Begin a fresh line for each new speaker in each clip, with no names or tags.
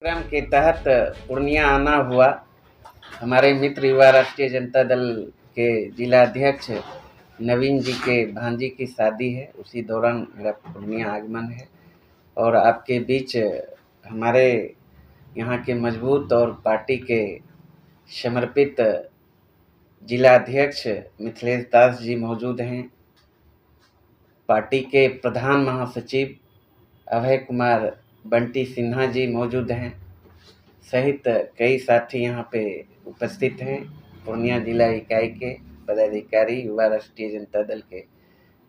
कार्यक्रम के तहत पूर्णिया आना हुआ। हमारे मित्र युवा राष्ट्रीय जनता दल के जिला अध्यक्ष नवीन जी के भांजी की शादी है, उसी दौरान मेरा पूर्णिया आगमन है। और आपके बीच हमारे यहाँ के मजबूत और पार्टी के समर्पित जिला अध्यक्ष मिथिलेश दास जी मौजूद हैं। पार्टी के प्रधान महासचिव अभय कुमार बंटी सिन्हा जी मौजूद हैं, सहित कई साथी यहाँ पे उपस्थित हैं। पूर्णिया जिला इकाई के पदाधिकारी, युवा राष्ट्रीय जनता दल के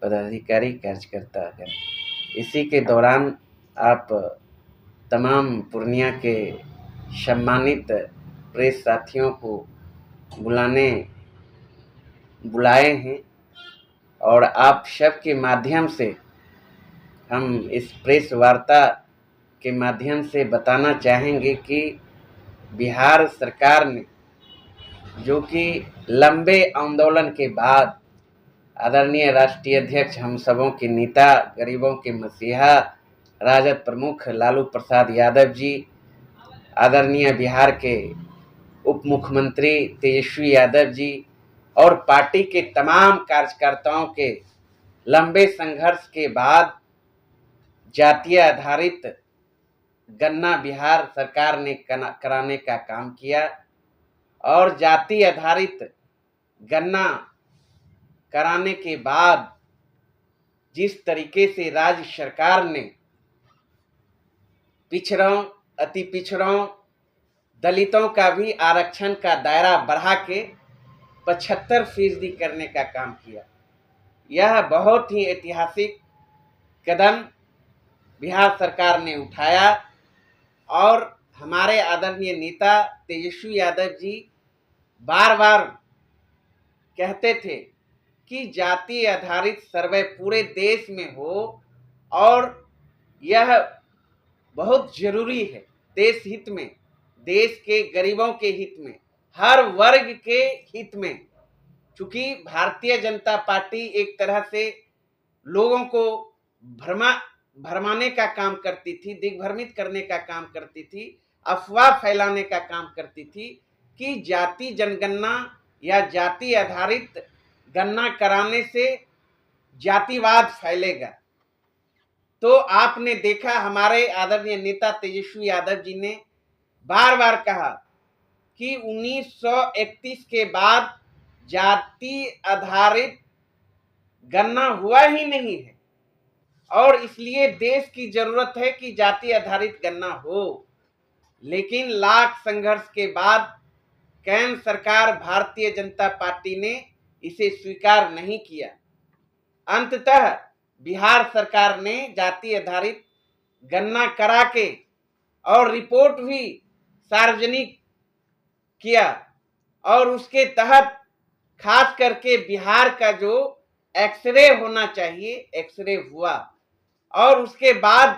पदाधिकारी, कार्यकर्ता हैं। इसी के दौरान आप तमाम पूर्णिया के सम्मानित प्रेस साथियों को बुलाए हैं और आप सब के माध्यम से हम इस प्रेस वार्ता के माध्यम से बताना चाहेंगे कि बिहार सरकार ने, जो कि लंबे आंदोलन के बाद आदरणीय राष्ट्रीय अध्यक्ष, हम सबों के नेता, गरीबों के मसीहा, राजद प्रमुख लालू प्रसाद यादव जी, आदरणीय बिहार के उप मुख्यमंत्री तेजस्वी यादव जी और पार्टी के तमाम कार्यकर्ताओं के लंबे संघर्ष के बाद जातीय आधारित गन्ना बिहार सरकार ने कराने का काम किया। और जाति आधारित गन्ना कराने के बाद जिस तरीके से राज्य सरकार ने पिछड़ों, अति पिछड़ों, दलितों का भी आरक्षण का दायरा बढ़ा के 75% करने का काम किया, यह बहुत ही ऐतिहासिक कदम बिहार सरकार ने उठाया। और हमारे आदरणीय नेता तेजस्वी यादव जी बार बार कहते थे कि जाति आधारित सर्वे पूरे देश में हो और यह बहुत जरूरी है, देश हित में, देश के गरीबों के हित में, हर वर्ग के हित में। चूंकि भारतीय जनता पार्टी एक तरह से लोगों को भरमाने का काम करती थी, दिग्भ्रमित करने का काम करती थी, अफवाह फैलाने का काम करती थी कि जाति जनगणना या जाति आधारित गणना कराने से जातिवाद फैलेगा। तो आपने देखा, हमारे आदरणीय नेता तेजस्वी यादव जी ने बार बार कहा कि 1931 के बाद जाति आधारित गणना हुआ ही नहीं है और इसलिए देश की जरूरत है कि जाति आधारित गणना हो। लेकिन लाख संघर्ष के बाद केंद्र सरकार भारतीय जनता पार्टी ने इसे स्वीकार नहीं किया। अंततः बिहार सरकार ने जाति आधारित गणना करा के और रिपोर्ट भी सार्वजनिक किया और उसके तहत खास करके बिहार का जो एक्सरे होना चाहिए, एक्सरे हुआ और उसके बाद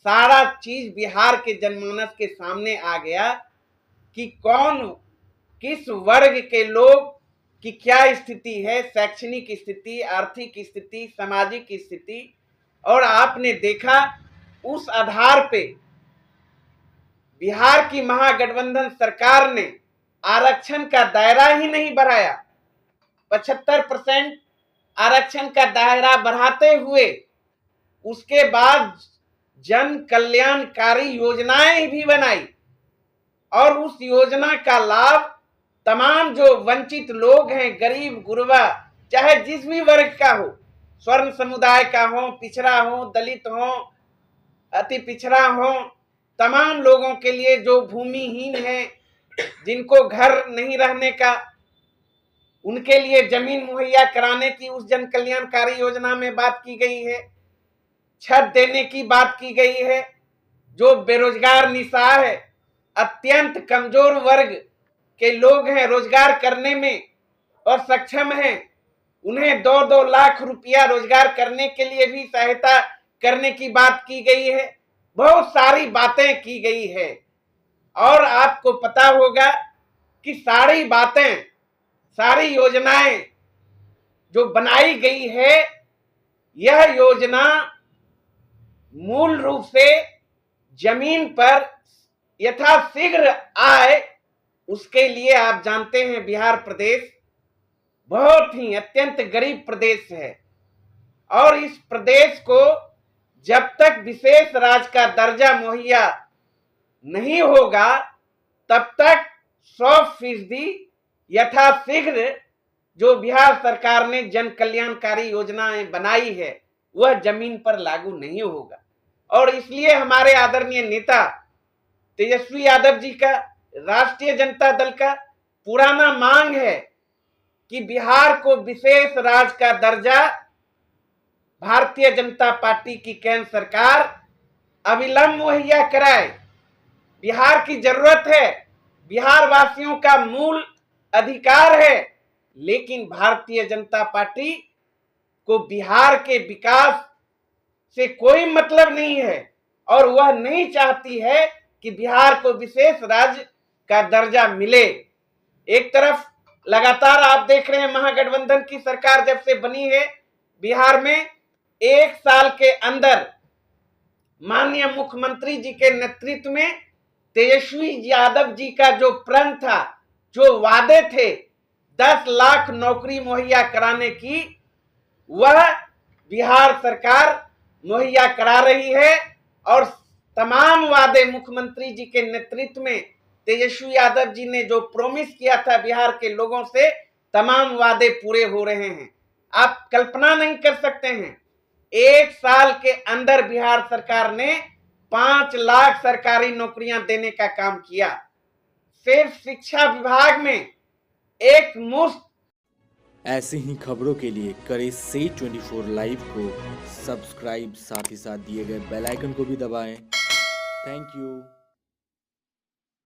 सारा चीज बिहार के जनमानस के सामने आ गया कि कौन, किस वर्ग के लोग की क्या स्थिति है, शैक्षणिक स्थिति, आर्थिक स्थिति, सामाजिक स्थिति। और आपने देखा उस आधार पे बिहार की महागठबंधन सरकार ने आरक्षण का दायरा ही नहीं बढ़ाया, 75% आरक्षण का दायरा बढ़ाते हुए उसके बाद जन कल्याणकारी योजनाएं भी बनाई और उस योजना का लाभ तमाम जो वंचित लोग हैं, गरीब गुरबा, चाहे जिस भी वर्ग का हो, स्वर्ण समुदाय का हो, पिछड़ा हो, दलित हो, अति पिछड़ा हो, तमाम लोगों के लिए जो भूमिहीन हैं, जिनको घर नहीं रहने का, उनके लिए जमीन मुहैया कराने की उस जन कल्याणकारी योजना में बात की गई है। छत देने की बात की गई है। जो बेरोजगार निशाह है, अत्यंत कमजोर वर्ग के लोग हैं, रोजगार करने में और सक्षम हैं, उन्हें 2-2 लाख रुपया रोजगार करने के लिए भी सहायता करने की बात की गई है। बहुत सारी बातें की गई है और आपको पता होगा कि सारी बातें, सारी योजनाएं जो बनाई गई है, यह योजना मूल रूप से जमीन पर यथाशीघ्र आए, उसके लिए आप जानते हैं बिहार प्रदेश बहुत ही अत्यंत गरीब प्रदेश है और इस प्रदेश को जब तक विशेष राज्य का दर्जा मुहैया नहीं होगा तब तक 100% यथाशीघ्र जो बिहार सरकार ने जन कल्याणकारी योजनाएं बनाई है वह जमीन पर लागू नहीं होगा। और इसलिए हमारे आदरणीय नेता तेजस्वी यादव जी का, राष्ट्रीय जनता दल का पुराना मांग है कि बिहार को विशेष राज्य का दर्जा भारतीय जनता पार्टी की केंद्र सरकार अविलंब मुहैया कराए। बिहार की जरूरत है, बिहार वासियों का मूल अधिकार है, लेकिन भारतीय जनता पार्टी को बिहार के विकास से कोई मतलब नहीं है और वह नहीं चाहती है कि बिहार को विशेष राज्य का दर्जा मिले। एक तरफ लगातार आप देख रहे हैं महागठबंधन की सरकार जब से बनी है बिहार में 1 साल के अंदर माननीय मुख्यमंत्री जी के नेतृत्व में तेजस्वी यादव जी का जो प्रण था, जो वादे थे 10 लाख नौकरी मुहैया कराने की, वह बिहार सरकार मुहैया करा रही है और तमाम वादे मुख्यमंत्री जी के नेतृत्व में तेजस्वी यादव जी ने जो प्रॉमिस किया था बिहार के लोगों से, तमाम वादे पूरे हो रहे हैं। आप कल्पना नहीं कर सकते हैं, 1 साल के अंदर बिहार सरकार ने 5 लाख सरकारी नौकरियां देने का काम किया। सिर्फ शिक्षा विभाग में एक मुफ्त।
ऐसी ही खबरों के लिए करें से 24 लाइव को सब्सक्राइब, साथ ही साथ दिए गए बेल आइकन को भी दबाएं। Thank you.